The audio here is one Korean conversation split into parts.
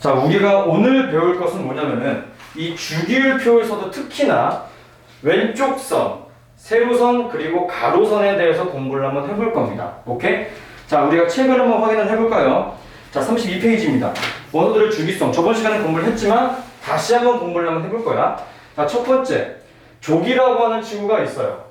자, 우리가 오늘 배울 것은 뭐냐면은 이 주기율표에서도 특히나 왼쪽 선, 세로선 그리고 가로선에 대해서 공부를 한번 해볼 겁니다. 오케이? 자, 우리가 책을 한번 확인을 해볼까요? 자, 32페이지입니다. 원소들의 주기성. 저번 시간에 공부를 했지만 다시 한번 공부를 한번 해볼 거야. 자, 첫 번째, 족이라고 하는 친구가 있어요.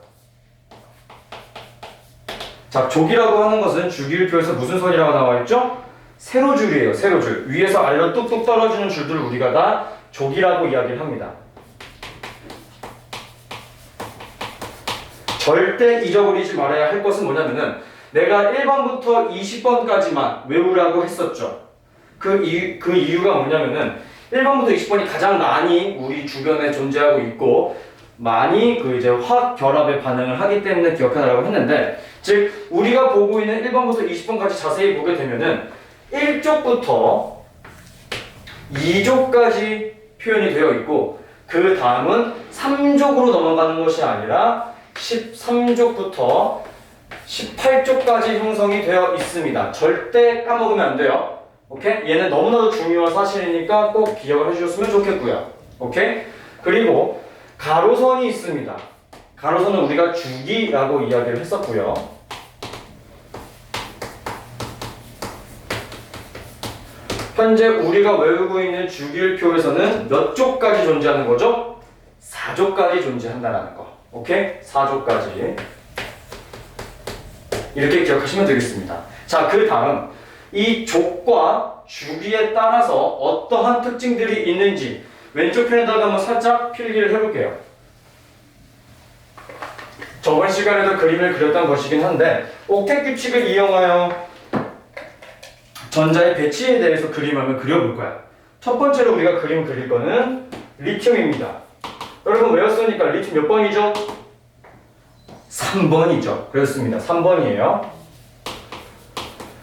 자, 족이라고 하는 것은 주기율표에서 무슨 선이라고 나와 있죠? 세로줄이에요. 세로줄. 위에서 아래로 뚝뚝 떨어지는 줄들을 우리가 다 족이라고 이야기를 합니다. 절대 잊어버리지 말아야 할 것은 뭐냐면은 내가 1번부터 20번까지만 외우라고 했었죠. 그 이유가 뭐냐면은 1번부터 20번이 가장 많이 우리 주변에 존재하고 있고 많이 이제 화학 결합에 반응을 하기 때문에 기억하라고 했는데, 즉 우리가 보고 있는 1번부터 20번까지 자세히 보게 되면은 1족부터 2족까지 표현이 되어 있고 그 다음은 3족으로 넘어가는 것이 아니라 13족부터 18족까지 형성이 되어 있습니다. 절대 까먹으면 안 돼요. 오케이? 얘는 너무나도 중요한 사실이니까 꼭 기억을 해주셨으면 좋겠고요. 오케이? 그리고 가로선이 있습니다. 가로선은 우리가 주기라고 이야기를 했었고요. 현재 우리가 외우고 있는 주기율표에서는 몇 족까지 존재하는 거죠? 4족까지 존재한다는 거. 오케이? 4족까지. 이렇게 기억하시면 되겠습니다. 자, 그 다음 이 족과 주기에 따라서 어떠한 특징들이 있는지 왼쪽 편에다가 한번 살짝 필기를 해볼게요. 저번 시간에도 그림을 그렸던 것이긴 한데 옥텟 규칙을 이용하여 전자의 배치에 대해서 그림 한번 그려볼 거야. 첫 번째로 우리가 그림 그릴 거는 리튬입니다. 여러분 외웠으니까 리튬 몇 번이죠? 3번이죠. 그렇습니다. 3번이에요.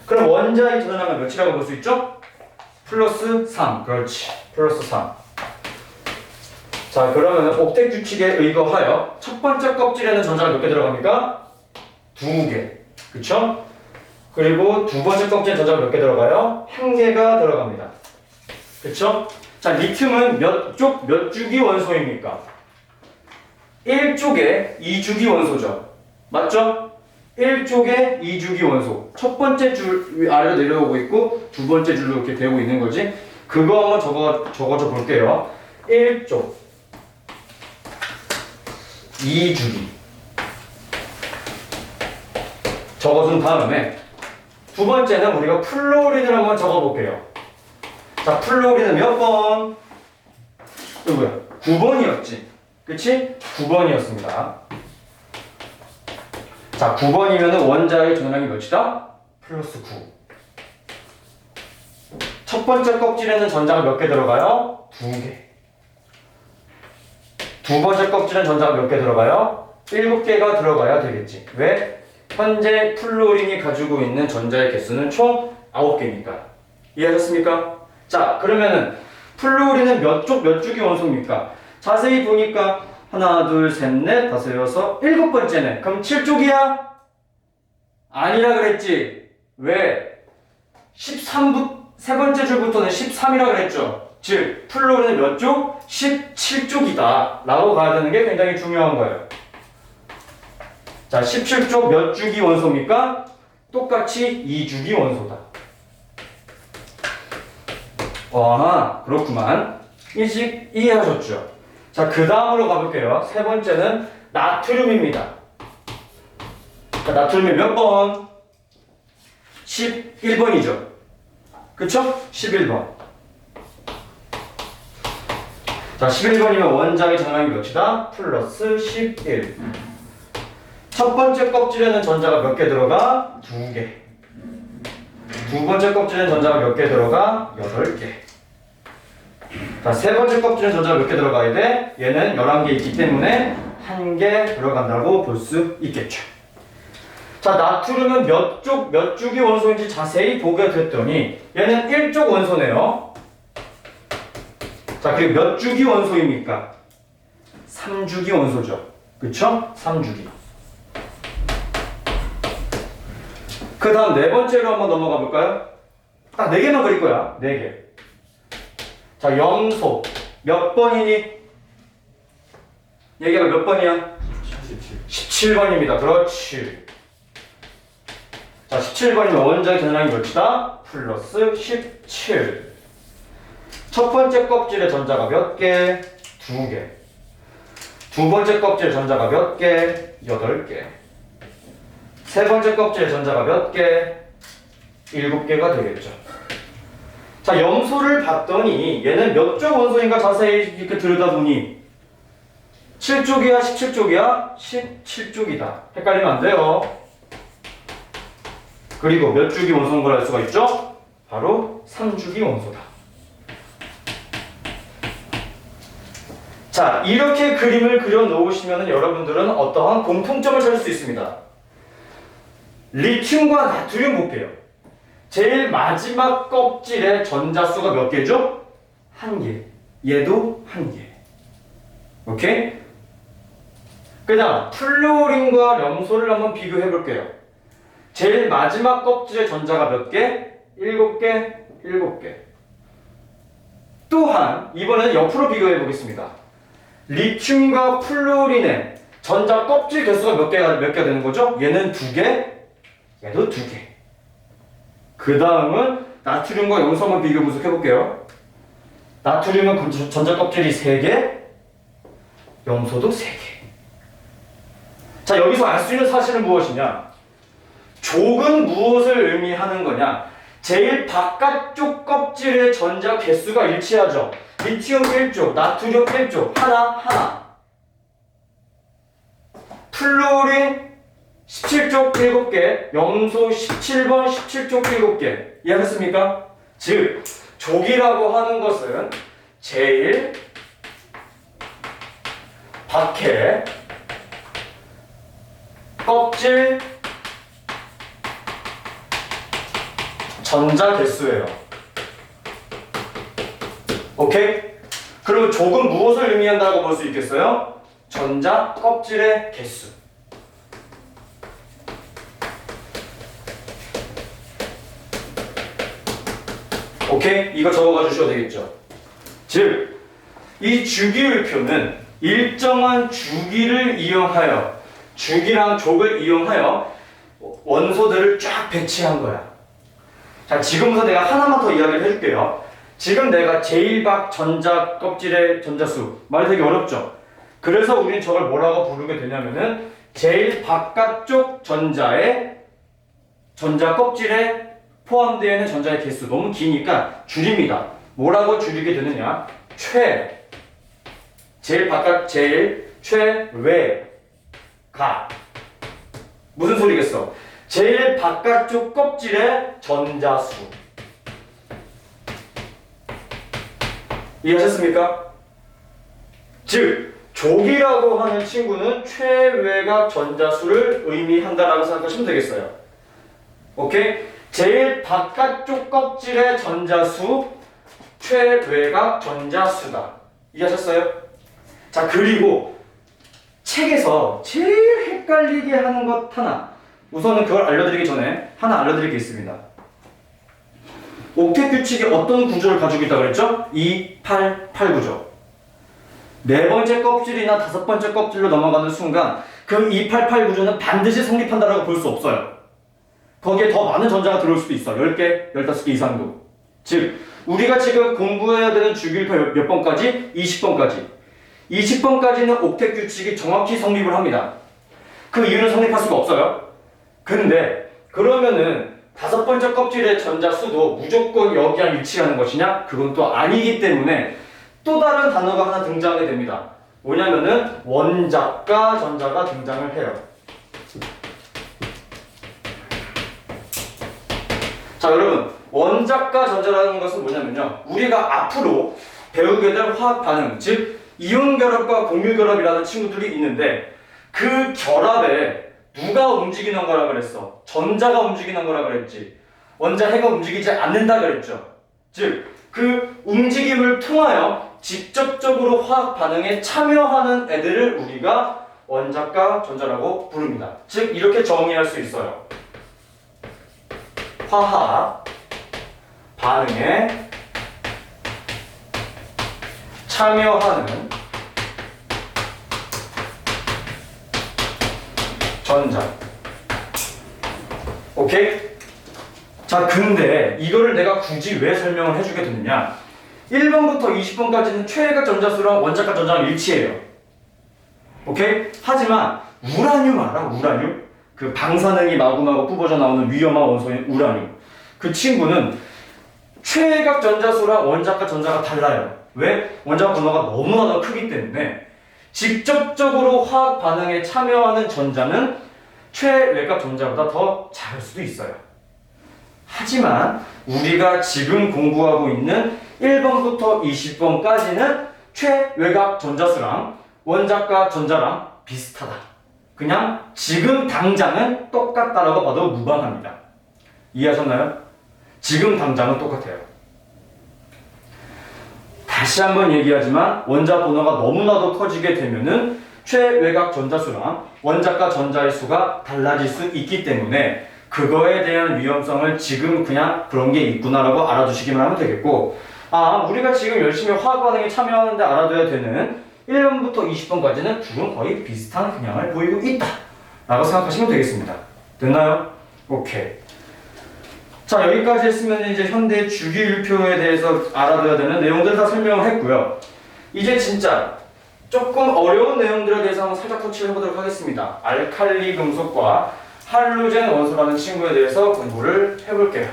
그럼 원자의 전압은 몇이라고 볼 수 있죠? 플러스 3. 그렇지. 플러스 3. 자, 그러면 옥텟 규칙에 의거하여 첫 번째 껍질에는 전자가 몇 개 들어갑니까? 2개. 그쵸? 그리고 두 번째 껍질에 전자가 몇 개 들어가요? 1개가 들어갑니다. 그쵸? 자, 리튬은 몇 쪽, 몇 주기 원소입니까? 1쪽에 2주기 원소죠. 맞죠? 1쪽에 2주기 원소. 첫 번째 줄 아래로 내려오고 있고 두 번째 줄로 이렇게 되고 있는 거지. 그거 한번 적어줘 볼게요. 1쪽 2주기 적어준 다음에 두 번째는 우리가 플로린을 한번 적어볼게요. 자, 플로린은 몇 번? 이거야. 9번이었지. 그치? 9번이었습니다. 자, 9번이면 원자의 전압이 몇이다? 플러스 9. 첫 번째 껍질에는 전자가 몇 개 들어가요? 2개. 두 번째 껍질은 전자가 몇 개 들어가요? 7개가 들어가야 되겠지. 왜? 현재 플로린이 가지고 있는 전자의 개수는 총 9개니까. 이해하셨습니까? 자, 그러면은 플로린은 몇 쪽, 몇 주기 원소입니까? 자세히 보니까 하나, 둘, 셋, 넷, 다섯, 여섯, 7번째네. 그럼 7쪽이야? 아니라 그랬지. 왜? 세 번째 줄부터는 13이라 그랬죠. 즉, 플로린은 몇 쪽? 17쪽이다. 라고 가야 되는 게 굉장히 중요한 거예요. 자, 17쪽 몇 주기 원소입니까? 똑같이 2주기 원소다. 와, 그렇구만. 일찍 이해하셨죠? 자, 그 다음으로 가볼게요. 세 번째는 나트륨입니다. 자, 나트륨이 몇 번? 11번이죠. 그쵸? 11번. 자, 11번이면 원자의 전압이 몇이다? 플러스 11. 첫 번째 껍질에는 전자가 몇 개 들어가? 2개. 두 번째 껍질에는 전자가 몇 개 들어가? 8개. 자, 세 번째 껍질에 전자가 몇 개 들어가야 돼? 얘는 11개 있기 때문에 1개 들어간다고 볼 수 있겠죠. 자, 나트륨은 몇 쪽, 몇 주기 원소인지 자세히 보게 됐더니 얘는 1쪽 원소네요. 자, 그리고 몇 주기 원소입니까? 3주기 원소죠. 그쵸? 3주기. 그 다음 네 번째로 한번 넘어가 볼까요? 딱 4개만 그릴 거야. 4개. 자, 염소 몇 번이니? 얘기가 몇 번이야? 17번입니다. 그렇지. 자, 17번이면 원자의 전자량이 몇이다? 플러스 17. 첫 번째 껍질의 전자가 몇 개? 2개. 두 번째 껍질의 전자가 몇 개? 8개. 세 번째 껍질의 전자가 몇 개? 7개가 되겠죠. 자, 염소를 봤더니 얘는 몇 쪽 원소인가 자세히 이렇게 들여다보니 7쪽이야, 17쪽이야? 17쪽이다. 헷갈리면 안 돼요. 그리고 몇 주기 원소인 걸 알 수가 있죠? 바로 3주기 원소다. 자, 이렇게 그림을 그려 놓으시면 여러분들은 어떠한 공통점을 찾을 수 있습니다. 리튬과 나트륨 볼게요. 제일 마지막 껍질의 전자수가 몇 개죠? 1개. 얘도 1개. 오케이? 그다음 플루오린과 염소를 한번 비교해 볼게요. 제일 마지막 껍질의 전자가 몇 개? 7개, 7개. 또한 이번에는 옆으로 비교해 보겠습니다. 리튬과 플루오린의 전자 껍질 개수가 몇 개가 되는 거죠? 얘는 2개, 얘도 2개. 그 다음은 나트륨과 염소 한번 비교 분석해 볼게요. 나트륨은 전자 껍질이 3개, 염소도 3개. 자, 여기서 알 수 있는 사실은 무엇이냐? 족은 무엇을 의미하는 거냐? 제일 바깥쪽 kop질의 전자 개수가 일치하죠. 리튬 1쪽, 나트륨 1쪽, 하나. 플루오린 17쪽 7개, 염소 17번 17쪽 7개. 이해하셨습니까? 즉, 족이라고 하는 것은 제일 밖에 껍질 전자 개수예요. 오케이? 그리고 족은 무엇을 의미한다고 볼 수 있겠어요? 전자 껍질의 개수. 오케이? 이거 적어가 주셔도 되겠죠. 즉, 이 주기율표는 일정한 주기를 이용하여, 주기랑 족을 이용하여 원소들을 쫙 배치한 거야. 자, 지금부터 내가 하나만 더 이야기를 해줄게요. 지금 내가 제일 밖 전자 껍질의 전자수, 말이 되게 어렵죠? 그래서 우린 저걸 뭐라고 부르게 되냐면은 제일 바깥쪽 전자의 전자 껍질에 포함되어 있는 전자의 개수. 너무 기니까 줄입니다. 뭐라고 줄이게 되느냐? 제일 바깥, 최외가. 무슨 소리겠어? 제일 바깥쪽 껍질의 전자수. 이해하셨습니까? 즉, 족이라고 하는 친구는 최외각 전자수를 의미한다라고 생각하시면 되겠어요. 오케이? 제일 바깥쪽 껍질의 전자수, 최외각 전자수다. 이해하셨어요? 자, 그리고 책에서 제일 헷갈리게 하는 것 하나. 우선은 그걸 알려드리기 전에 하나 알려드릴 게 있습니다. 옥텟 규칙이 어떤 구조를 가지고 있다고 그랬죠? 2, 8, 8 구조. 네 번째 껍질이나 다섯 번째 껍질로 넘어가는 순간 그 2, 8, 8 구조는 반드시 성립한다라고 볼 수 없어요. 거기에 더 많은 전자가 들어올 수도 있어. 10개, 15개 이상도. 즉, 우리가 지금 공부해야 되는 주기율표 몇 번까지? 20번까지. 20번까지는 옥텟 규칙이 정확히 성립을 합니다. 그 이유는 성립할 수가 없어요. 근데 그러면은 다섯 번째 껍질의 전자 수도 무조건 여기랑 일치하는 것이냐? 그건 또 아니기 때문에 또 다른 단어가 하나 등장하게 됩니다. 뭐냐면은 원자가 전자가 등장을 해요. 자, 여러분, 원자가 전자라는 것은 뭐냐면요, 우리가 앞으로 배우게 될 화학 반응, 즉 이온 결합과 공유 결합이라는 친구들이 있는데 그 결합에 누가 움직이는 거라 그랬어? 전자가 움직이는 거라 그랬지. 원자 해가 움직이지 않는다 그랬죠. 즉, 그 움직임을 통하여 직접적으로 화학 반응에 참여하는 애들을 우리가 원자가 전자라고 부릅니다. 즉, 이렇게 정의할 수 있어요. 화학 반응에 참여하는 전자. 오케이? 자, 근데 이거를 내가 굳이 왜 설명을 해주게 됐느냐? 1번부터 20번까지는 최외각 전자수랑 원자가 전자랑 일치해요. 오케이? 하지만 우라늄 알아? 우라늄? 그 방사능이 마구마구 뿜어져 나오는 위험한 원소인 우라늄. 그 친구는 최외각 전자수랑 원자가 전자가 달라요. 왜? 원자가 번호가 너무나도 크기 때문에 직접적으로 화학 반응에 참여하는 전자는 최외각 전자보다 더 작을 수도 있어요. 하지만 우리가 지금 공부하고 있는 1번부터 20번까지는 최외각 전자수랑 원자가 전자랑 비슷하다. 그냥 지금 당장은 똑같다라고 봐도 무방합니다. 이해하셨나요? 지금 당장은 똑같아요. 다시 한번 얘기하지만 원자 번호가 너무나도 커지게 되면은 최외각 전자수랑 원자가 전자의 수가 달라질 수 있기 때문에 그거에 대한 위험성을 지금 그냥 그런 게 있구나라고 알아두시기만 하면 되겠고, 우리가 지금 열심히 화학 반응에 참여하는데 알아둬야 되는 1번부터 20번까지는 둘은 거의 비슷한 경향을 보이고 있다 라고 생각하시면 되겠습니다. 됐나요? 오케이. 자, 여기까지 했으면 이제 현대 주기율표에 대해서 알아둬야 되는 내용들 다 설명을 했고요. 이제 진짜 조금 어려운 내용들에 대해서 한번 살짝 터치를 해보도록 하겠습니다. 알칼리 금속과 할로젠 원소라는 친구에 대해서 공부를 해볼게요.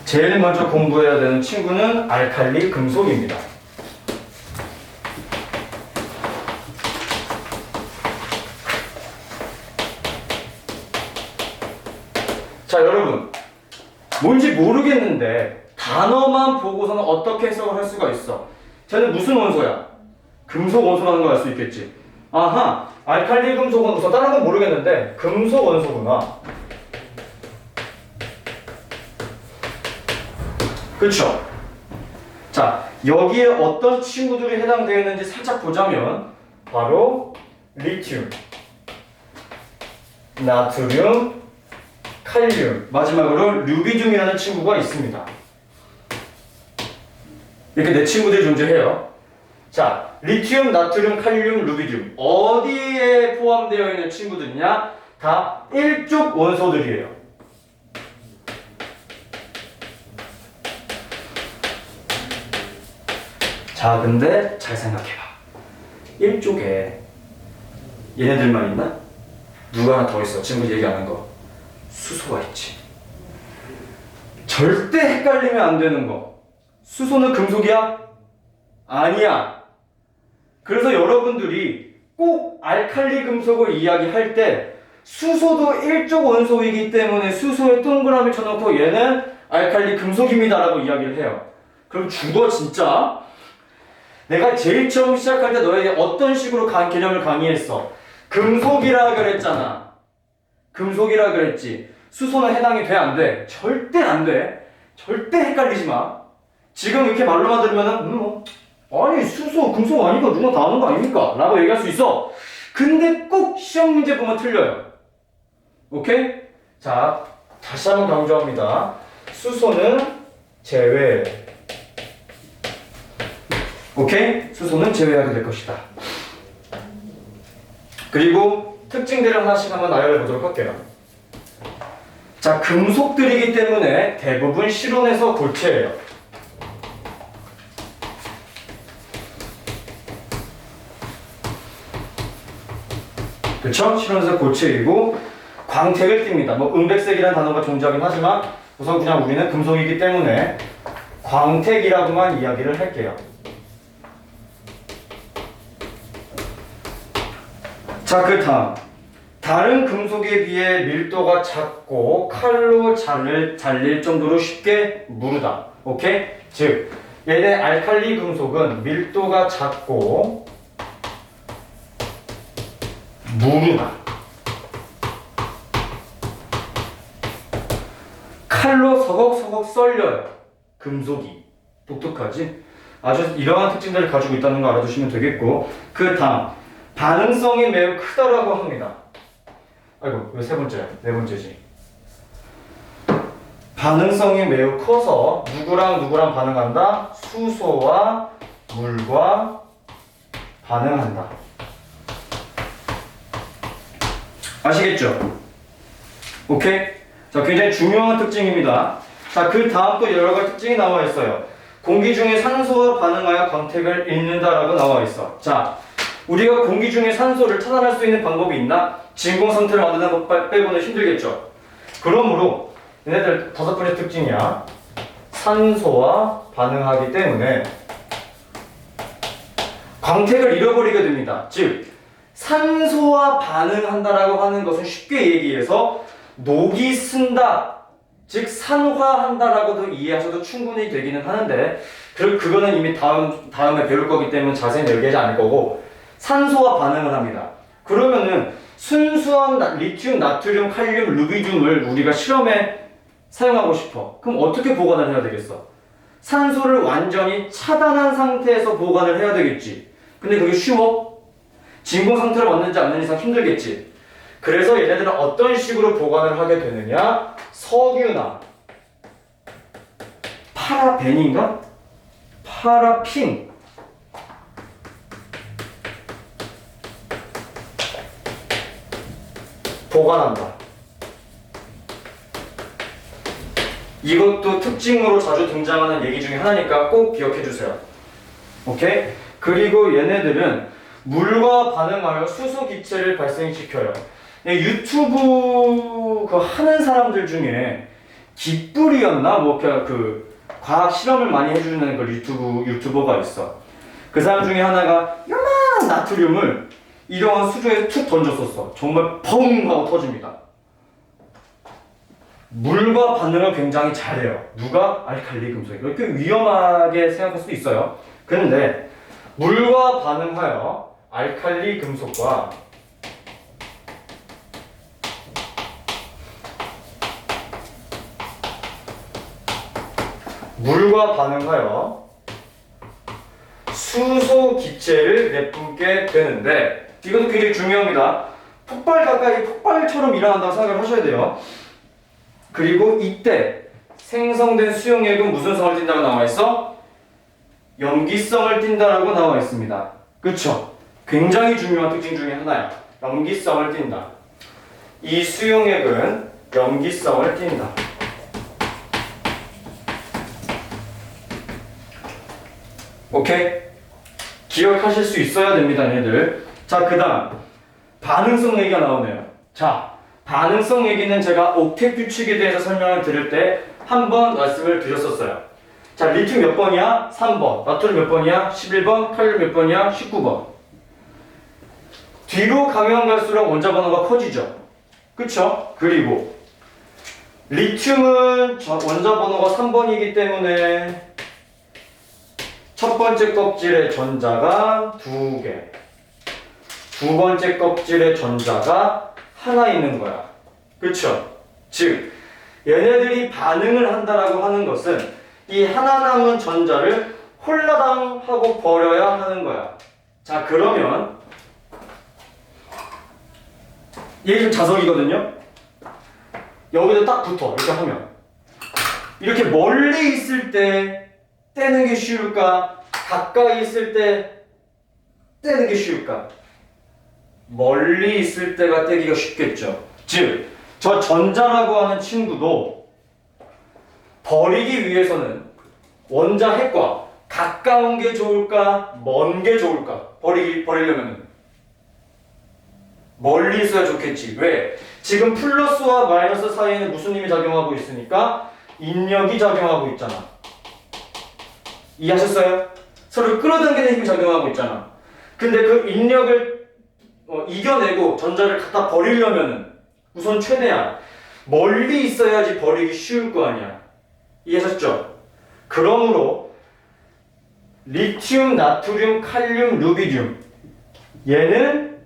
제일 먼저 공부해야 되는 친구는 알칼리 금속입니다. 자, 여러분, 뭔지 모르겠는데 단어만 보고서는 어떻게 해석을 할 수가 있어? 쟤는 무슨 원소야? 금속 원소라는 걸 알 수 있겠지. 아하, 알칼리 금속은 우선 다른 건 모르겠는데 금속 원소구나. 그쵸? 자, 여기에 어떤 친구들이 해당되어 있는지 살짝 보자면 바로 리튬, 나트륨, 칼륨, 마지막으로 루비듐이라는 친구가 있습니다. 이렇게 네 친구들이 존재해요. 자, 리튬, 나트륨, 칼륨, 루비듐 어디에 포함되어 있는 친구들이냐? 다 일족 원소들이에요. 자, 근데 잘 생각해봐. 일족에 얘네들만 있나? 누가 하나 더 있어. 친구 얘기하는 거. 수소가 있지. 절대 헷갈리면 안 되는 거. 수소는 금속이야? 아니야. 그래서 여러분들이 꼭 알칼리 금속을 이야기할 때 수소도 일족 원소이기 때문에 수소에 동그라미 쳐놓고 얘는 알칼리 금속입니다 라고 이야기를 해요. 그럼 죽어 진짜. 내가 제일 처음 시작할 때 너에게 어떤 식으로 개념을 강의했어? 금속이라 그랬잖아. 금속이라 그랬지. 수소는 해당이 돼, 안 돼? 절대 안 돼. 절대 헷갈리지 마. 지금 이렇게 말로만 들으면은 아니 수소, 금속 아니까 누나 다 아는 거 아닙니까? 라고 얘기할 수 있어. 근데 꼭 시험 문제 보면 틀려요. 오케이? 자, 다시 한번 강조합니다. 수소는 제외. 오케이? 수소는 제외하게 될 것이다. 그리고 특징들을 하나씩 한번 나열해 보도록 할게요. 자, 금속들이기 때문에 대부분 실온에서 고체예요. 그쵸? 실온에서 고체이고 광택을 띱니다. 은백색이라는 단어가 존재하긴 하지만 우선 그냥 우리는 금속이기 때문에 광택이라고만 이야기를 할게요. 자, 그 다음 다른 금속에 비해 밀도가 작고 칼로 잘릴 정도로 쉽게 무르다. 오케이? 즉 얘네 알칼리 금속은 밀도가 작고 무르다. 칼로 서걱서걱 썰려요. 금속이. 독특하지? 아주 이러한 특징들을 가지고 있다는 거 알아두시면 되겠고, 그 다음 반응성이 매우 크다라고 합니다. 아이고 왜 세 번째야? 네 번째지. 반응성이 매우 커서 누구랑 누구랑 반응한다? 수소와 물과 반응한다. 아시겠죠? 오케이? 자, 굉장히 중요한 특징입니다. 자, 그 다음 또 여러 가지 특징이 나와 있어요. 공기 중에 산소와 반응하여 광택을 잃는다라고 나와 있어. 자, 우리가 공기 중에 산소를 차단할 수 있는 방법이 있나? 진공 상태를 만드는 것 빼고는 힘들겠죠. 그러므로 얘네들 5번째 특징이야. 산소와 반응하기 때문에 광택을 잃어버리게 됩니다. 즉 산소와 반응한다라고 하는 것은 쉽게 얘기해서 녹이 쓴다, 즉 산화한다라고도 이해하셔도 충분히 되기는 하는데 그거는 이미 다음에 배울 거기 때문에 자세히 얘기하지 않을 거고 산소와 반응을 합니다. 그러면은 순수한 리튬, 나트륨, 칼륨, 루비듐을 우리가 실험에 사용하고 싶어. 그럼 어떻게 보관을 해야 되겠어? 산소를 완전히 차단한 상태에서 보관을 해야 되겠지. 근데 그게 쉬워? 진공 상태로 만들지 않는 이상 힘들겠지. 그래서 얘네들은 어떤 식으로 보관을 하게 되느냐? 석유나 파라벤인가? 파라핀 보관한다. 이것도 특징으로 자주 등장하는 얘기 중에 하나니까 꼭 기억해 주세요. 오케이? 그리고 얘네들은 물과 반응하여 수소 기체를 발생시켜요. 유튜브 그 하는 사람들 중에 깃불이었나? 뭐 그 과학 실험을 많이 해주는 그 유튜버가 있어. 그 사람 중에 하나가 요만한 나트륨을 이런 수조에 툭 던졌었어. 정말 펑 하고 터집니다. 물과 반응을 굉장히 잘해요. 누가? 알칼리 금속이. 이렇게 위험하게 생각할 수도 있어요. 그런데 물과 반응하여 알칼리 금속과 물과 반응하여 수소 기체를 내뿜게 되는데 이것도 굉장히 중요합니다. 폭발 가까이 폭발처럼 일어난다고 생각을 하셔야 돼요. 그리고 이때 생성된 수용액은 무슨 성을 띈다고 나와 있어? 염기성을 띈다라고 나와 있습니다. 그쵸? 굉장히 중요한 특징 중에 하나야. 염기성을 띈다. 이 수용액은 염기성을 띈다. 오케이? 기억하실 수 있어야 됩니다, 얘들. 자, 그 다음 반응성 얘기가 나오네요. 자, 반응성 얘기는 제가 옥텟 규칙에 대해서 설명을 드릴 때 한 번 말씀을 드렸었어요. 자, 리튬 몇 번이야? 3번. 나트륨 몇 번이야? 11번. 칼륨 몇 번이야? 19번. 뒤로 가면 갈수록 원자 번호가 커지죠. 그쵸? 그리고 리튬은 원자 번호가 3번이기 때문에 첫 번째 껍질의 전자가 2개, 두 번째 껍질의 전자가 하나 있는 거야. 그쵸? 즉 얘네들이 반응을 한다라고 하는 것은 이 하나 남은 전자를 홀라당 하고 버려야 하는 거야. 자, 그러면 얘 지금 자석이거든요? 여기다 딱 붙어. 이렇게 하면 이렇게 멀리 있을 때 떼는 게 쉬울까? 가까이 있을 때 떼는 게 쉬울까? 멀리 있을 때가 떼기가 쉽겠죠. 즉, 저 전자라고 하는 친구도 버리기 위해서는 원자 핵과 가까운 게 좋을까? 먼 게 좋을까? 버리려면은 멀리 있어야 좋겠지. 왜? 지금 플러스와 마이너스 사이에는 무슨 힘이 작용하고 있으니까 인력이 작용하고 있잖아. 이해하셨어요? 서로 끌어당기는 힘이 작용하고 있잖아. 근데 그 인력을 이겨내고 전자를 갖다 버리려면은 우선 최대한 멀리 있어야지 버리기 쉬울 거 아니야. 이해하셨죠? 그러므로 리튬, 나트륨, 칼륨, 루비듐 얘는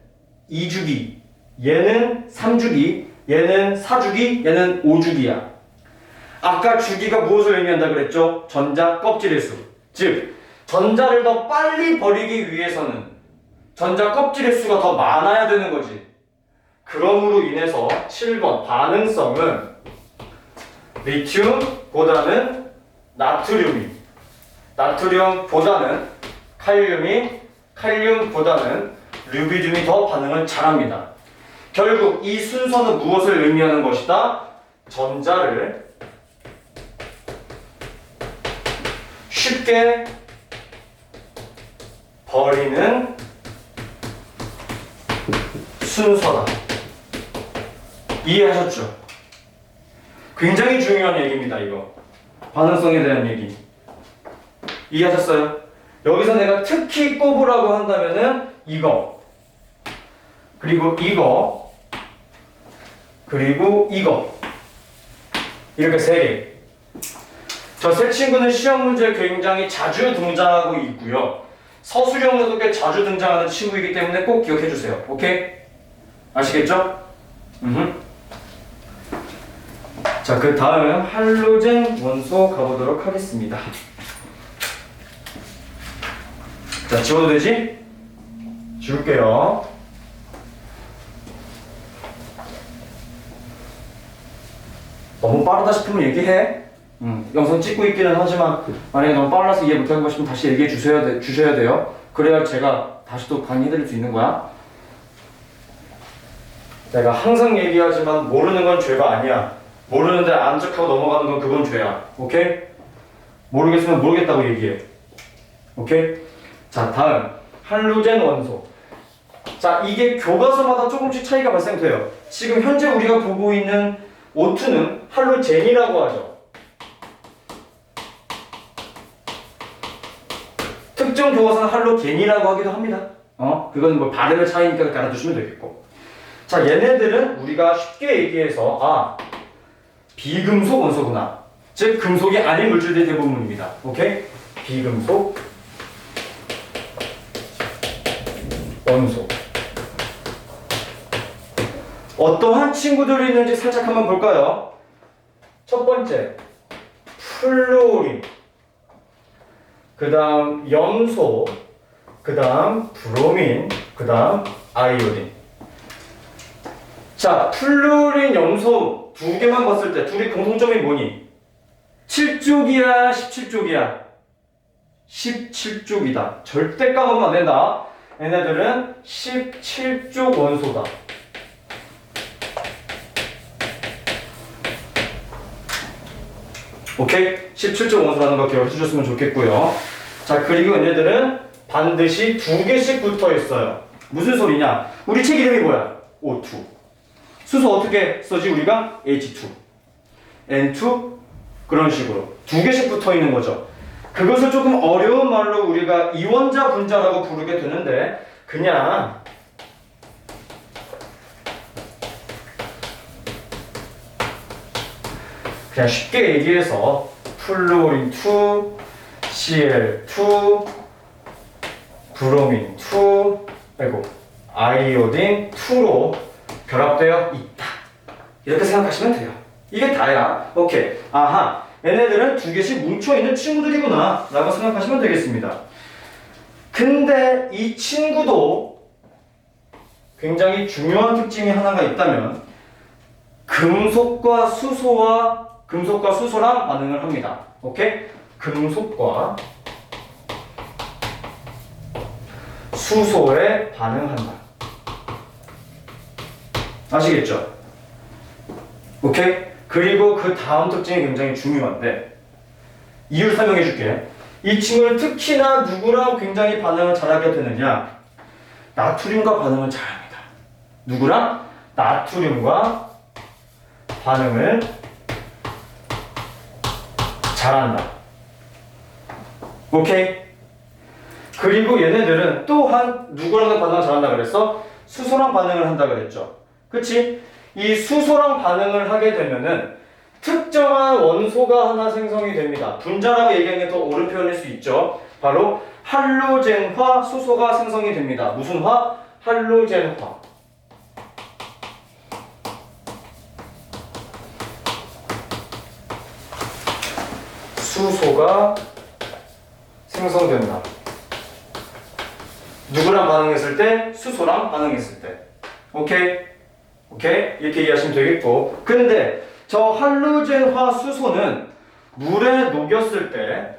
2주기, 얘는 3주기, 얘는 4주기, 얘는 5주기야. 아까 주기가 무엇을 의미한다 그랬죠? 전자 껍질의 수. 즉, 전자를 더 빨리 버리기 위해서는 전자 껍질의 수가 더 많아야 되는 거지. 그럼으로 인해서 7번 반응성은 리튬보다는 나트륨이, 나트륨보다는 칼륨이, 칼륨보다는 르비듐이 더 반응을 잘합니다. 결국 이 순서는 무엇을 의미하는 것이다? 전자를 쉽게 버리는 순서다. 이해하셨죠? 굉장히 중요한 얘기입니다, 이거. 반응성에 대한 얘기. 이해하셨어요? 여기서 내가 특히 꼽으라고 한다면은 이거, 그리고 이거, 그리고 이거. 이렇게 세 개. 저 세 친구는 시험 문제에 굉장히 자주 등장하고 있고요. 서술형에도 꽤 자주 등장하는 친구이기 때문에 꼭 기억해 주세요. 오케이? 아시겠죠? 자, 그 다음 할로젠 원소 가보도록 하겠습니다. 자, 지워도 되지? 지울게요. 너무 빠르다 싶으면 얘기해. 영상 찍고 있기는 하지만 만약에 너무 빨라서 이해 못하는 거 싶으면 다시 얘기해 주셔야 돼요. 그래야 제가 다시 또 강의해드릴 수 있는 거야. 내가 항상 얘기하지만 모르는 건 죄가 아니야. 모르는데 안 척하고 넘어가는 건 그건 죄야. 오케이? 모르겠으면 모르겠다고 얘기해. 오케이? 자, 다음 할로젠 원소. 자, 이게 교과서마다 조금씩 차이가 발생돼요. 지금 현재 우리가 보고 있는 O2는 할로젠이라고 하죠. 특정 교과서는 할로겐이라고 하기도 합니다. 그건 뭐 발음의 차이니까 알아두시면 되겠고. 자, 얘네들은 우리가 쉽게 얘기해서 비금속 원소구나. 즉 금속이 아닌 물질들이 대부분입니다. 오케이? 비금속 원소. 어떠한 친구들이 있는지 살짝 한번 볼까요? 첫 번째, 플루오린. 그 다음 염소. 그 다음 브로민. 그 다음 아이오딘. 자, 플루오린, 염소 두 개만 봤을 때 둘이 공통점이 뭐니? 7쪽이야, 17쪽이야? 17쪽이다. 절대 까먹으면 안 된다. 얘네들은 17쪽 원소다. 오케이? 17쪽 원소라는 거 기억해 주셨으면 좋겠고요. 자, 그리고 얘네들은 반드시 두 개씩 붙어 있어요. 무슨 소리냐? 우리 책 이름이 뭐야? O2. 수소 어떻게 써지 우리가? H2, N2 그런 식으로 두 개씩 붙어 있는 거죠. 그것을 조금 어려운 말로 우리가 이원자 분자라고 부르게 되는데 그냥 쉽게 얘기해서 플루오린 2, Cl2, 브로민 2, 그리고 아이오딘 2로 결합되어 있다. 이렇게 생각하시면 돼요. 이게 다야. 오케이. 아하. 얘네들은 두 개씩 뭉쳐있는 친구들이구나 라고 생각하시면 되겠습니다. 근데 이 친구도 굉장히 중요한 특징이 하나가 있다면 금속과 수소랑 반응을 합니다. 오케이? 금속과 수소에 반응한다. 아시겠죠? 오케이? 그리고 그 다음 특징이 굉장히 중요한데 이유를 설명해 줄게. 이 친구는 특히나 누구랑 굉장히 반응을 잘하게 되느냐? 나트륨과 반응을 잘합니다. 누구랑? 나트륨과 반응을 잘한다. 오케이? 그리고 얘네들은 또한 누구랑 반응을 잘한다 그랬어? 수소랑 반응을 한다 그랬죠. 그치? 이 수소랑 반응을 하게 되면은 특정한 원소가 하나 생성이 됩니다. 분자라고 얘기하는 게 더 옳은 표현일 수 있죠. 바로 할로젠화 수소가 생성이 됩니다. 무슨 화? 할로젠화. 수소가 생성된다. 누구랑 반응했을 때? 수소랑 반응했을 때. 오케이? 오케이? 이렇게 이해하시면 되겠고. 근데 저 할로젠화 수소는 물에 녹였을 때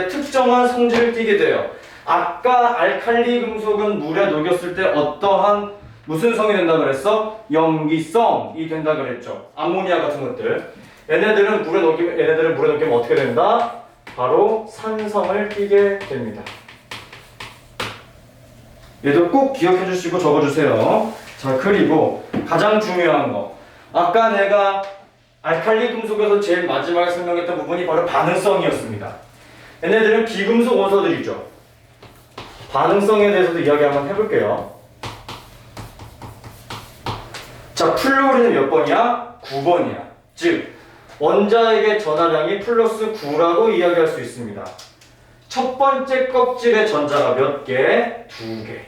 특정한 성질을 띠게 돼요. 아까 알칼리 금속은 물에 녹였을 때 어떠한 무슨 성이 된다 그랬어? 염기성이 된다 그랬죠. 암모니아 같은 것들. 얘네들은 물에 녹이면 어떻게 된다? 바로 산성을 띠게 됩니다. 얘도 꼭 기억해 주시고 적어 주세요. 자, 그리고 가장 중요한 거. 아까 내가 알칼리 금속에서 제일 마지막에 설명했던 부분이 바로 반응성이었습니다. 얘네들은 비금속 원소들이죠. 반응성에 대해서도 이야기 한번 해볼게요. 자, 플루오린은 몇 번이야? 9번이야. 즉, 원자핵의 전하량이 플러스 9라고 이야기할 수 있습니다. 첫 번째 껍질의 전자가 몇 개? 2개.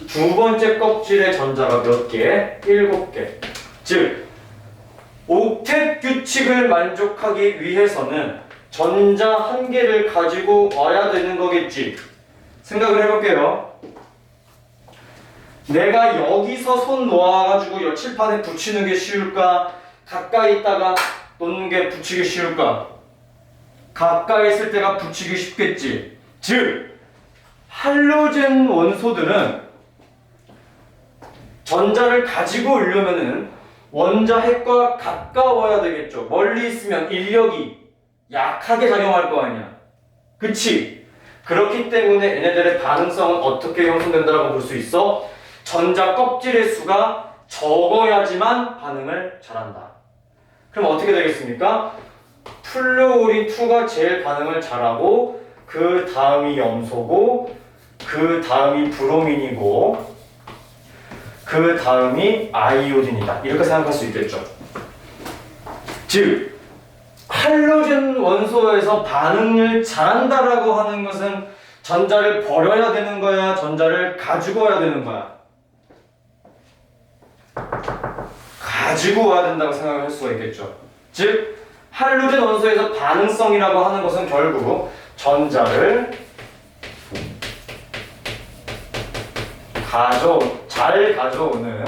두 번째 껍질의 전자가 몇 개? 7개. 즉, 옥텟 규칙을 만족하기 위해서는 전자 한 개를 가지고 와야 되는 거겠지. 생각을 해볼게요. 내가 여기서 손 놓아가지고 칠판에 붙이는 게 쉬울까? 가까이 있다가 놓는 게 붙이기 쉬울까? 가까이 있을 때가 붙이기 쉽겠지. 즉, 할로젠 원소들은 전자를 가지고 오려면은 원자핵과 가까워야 되겠죠. 멀리 있으면 인력이 약하게 작용할 거 아니야. 그치? 그렇기 때문에 얘네들의 반응성은 어떻게 형성된다고 볼 수 있어? 전자 껍질의 수가 적어야지만 반응을 잘한다. 그럼 어떻게 되겠습니까? 플루오린2가 제일 반응을 잘하고, 그 다음이 염소고, 그 다음이 브로민이고, 그 다음이 아이오딘이다. 이렇게 생각할 수 있겠죠. 즉, 할로젠 원소에서 반응을 잘한다라고 하는 것은 전자를 버려야 되는 거야? 전자를 가지고 와야 되는 거야? 가지고 와야 된다고 생각할 수가 있겠죠. 즉, 할로젠 원소에서 반응성이라고 하는 것은 결국 전자를 잘 가져오는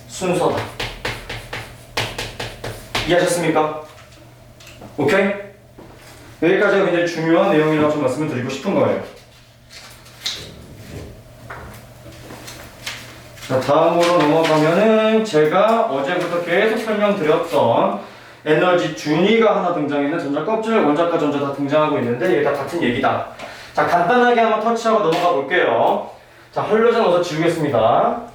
순서다. 이해하셨습니까? 오케이? 여기까지가 굉장히 중요한 내용이라고 좀 말씀을 드리고 싶은 거예요. 자, 다음으로 넘어가면은 제가 어제부터 계속 설명드렸던 에너지 준위가 하나 등장했는 전자 껍질, 원자과 전자 다 등장하고 있는데 이게 다 같은 얘기다. 자, 간단하게 한번 터치하고 넘어가 볼게요. 자, 할로젠 원소 지우겠습니다.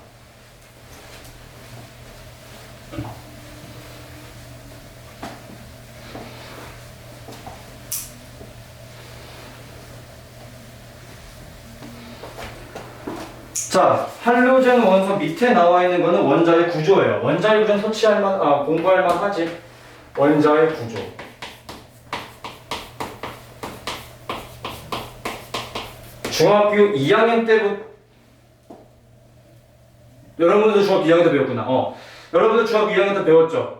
자, 할로젠 원소 밑에 나와 있는 거는 원자의 구조예요. 원자의 구조는 공부할 만하지. 원자의 구조. 중학교 2학년 때부터 여러분들도 중학교 2학년 때 배웠구나. 여러분들 중학교 2학년 때 배웠죠.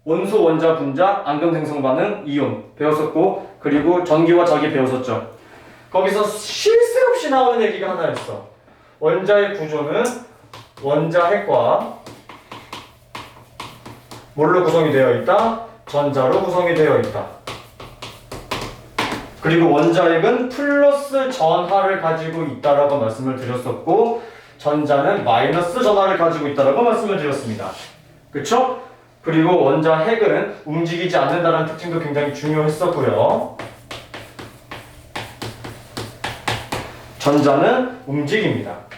원소, 원자, 분자, 안경생성 반응, 이온 배웠었고, 그리고 전기와 자기 배웠었죠. 거기서 쉴 새 없이 나오는 얘기가 하나 있어. 원자의 구조는 원자핵과 뭘로 구성이 되어 있다? 전자로 구성이 되어 있다. 그리고 원자핵은 플러스 전하를 가지고 있다라고 말씀을 드렸었고, 전자는 마이너스 전하를 가지고 있다라고 말씀을 드렸습니다. 그쵸? 그리고 원자핵은 움직이지 않는다는 특징도 굉장히 중요했었고요. 전자는 움직입니다.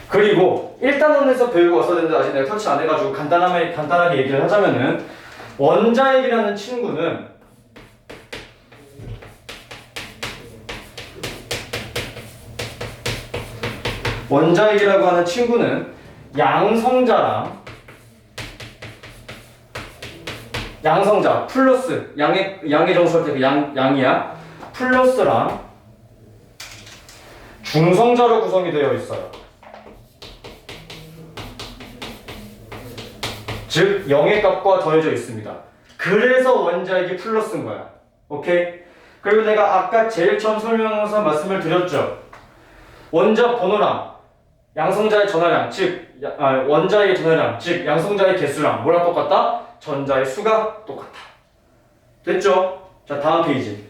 그리고 1단원에서 배우고 왔어야 되는데 아직 내가 터치 안 해가지고 간단하게 얘기를 하자면은, 원자핵이라는 친구는 원자핵이라고 하는 친구는 양성자랑 양성자 플러스 양의 정수할 때 그 양이야 플러스랑 중성자로 구성이 되어 있어요. 즉 0의 값과 더해져 있습니다. 그래서 원자핵이 플러스인 거야. 오케이? 그리고 내가 아까 제일 처음 설명해서 말씀을 드렸죠. 원자 번호랑 양성자의 전하량, 즉 원자의 전하량, 즉 양성자의 개수랑 뭐랑 똑같다? 전자의 수가 똑같다. 됐죠? 자, 다음 페이지.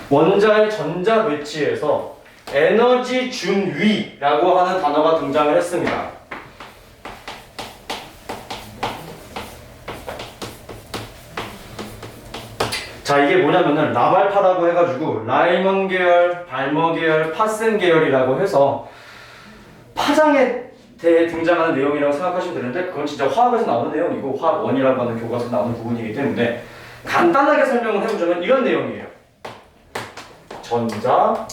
원자의 전자 배치에서 에너지 준위라고 하는 단어가 등장을 했습니다. 자, 이게 뭐냐면은 라발파라고 해가지고 라이먼 계열, 발머 계열, 파슨 계열이라고 해서 파장에 대해 등장하는 내용이라고 생각하시면 되는데 그건 진짜 화학에서 나오는 내용이고 화학 1이라고 하는 교과서에서 나오는 부분이기 때문에 간단하게 설명을 해보자면 이런 내용이에요. 전자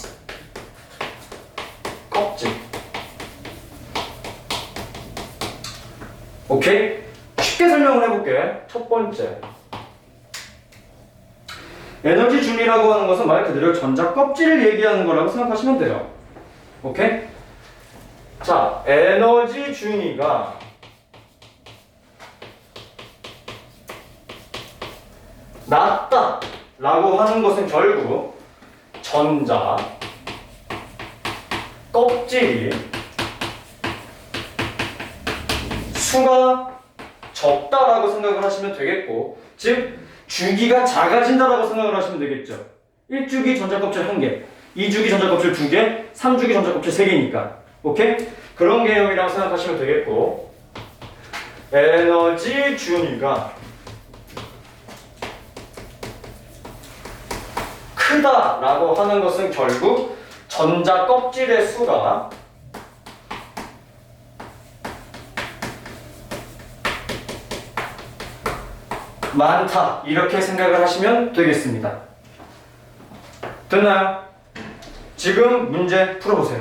껍질. 오케이? 쉽게 설명을 해볼게. 첫 번째, 에너지 준위라고 하는 것은 말 그대로 전자 껍질을 얘기하는 거라고 생각하시면 돼요. 오케이? 자, 에너지 준위가 낮다 라고 하는 것은 결국 전자 껍질이 수가 적다라고 생각을 하시면 되겠고, 즉 주기가 작아진다라고 생각을 하시면 되겠죠. 1주기 전자껍질 1개, 2주기 전자껍질 2개, 3주기 전자껍질 3개니까. 오케이? 그런 개념이라고 생각하시면 되겠고, 에너지 준위가 크다라고 하는 것은 결국 전자 껍질의 수가 많다 이렇게 생각을 하시면 되겠습니다. 됐나요? 지금 문제 풀어보세요.